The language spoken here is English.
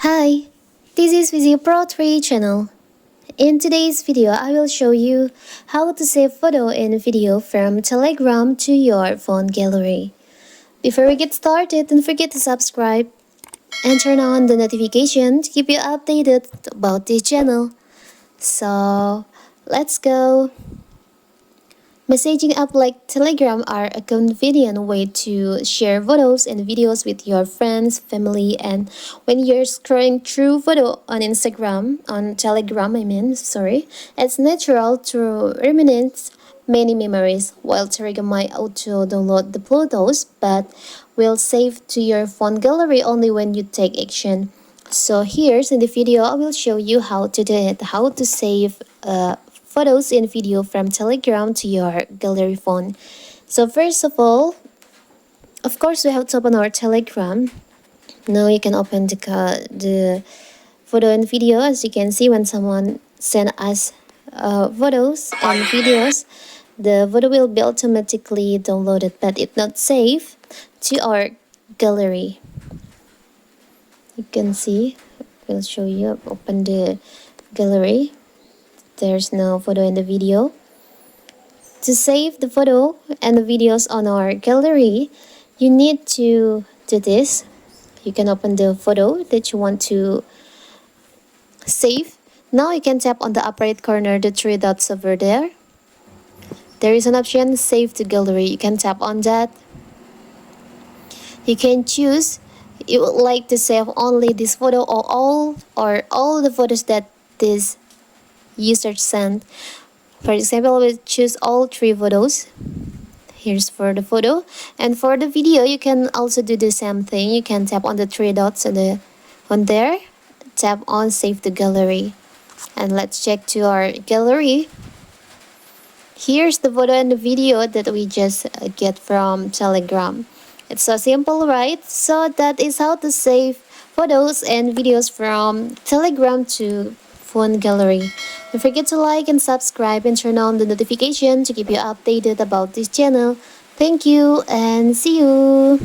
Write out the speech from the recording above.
Hi, this is Visio Pro 3 channel. In today's video, I will show you how to save photo and video from Telegram to your phone gallery. Before we get started, don't forget to subscribe and turn on the notification to keep you updated about this channel. So, let's go. Messaging app like Telegram are a convenient way to share photos and videos with your friends, family, and when you're scrolling through photo on Telegram, it's natural to reminisce many memories, while Telegram might auto-download the photos, but will save to your phone gallery only when you take action. So here's in the video, I will show you how to do it, how to save photos and video from Telegram to your gallery phone. So first of all, of course, we have to open our Telegram. Now you can open the photo and video. As you can see, when someone send us photos and videos, the photo will be automatically downloaded, but it's not saved to our gallery. You can see, we'll show you. Open the gallery. There's no photo in the video. To save the photo and the videos on our gallery, you need to do this. You can open the photo that you want to save. Now you can tap on the upper right corner, the three dots over there. There is an option, Save to Gallery. You can tap on that. You can choose you would like to save only this photo or all the photos that this user sent. For example, we'll choose all three photos. Here's for the photo, and for the video you can also do the same thing. You can tap on the three dots on there, tap on Save to Gallery, and let's check to our gallery. Here's the photo and the video that we just get from Telegram. It's so simple, right? So that is how to save photos and videos from Telegram to phone gallery. Don't forget to like and subscribe and turn on the notification to keep you updated about this channel. Thank you and see you.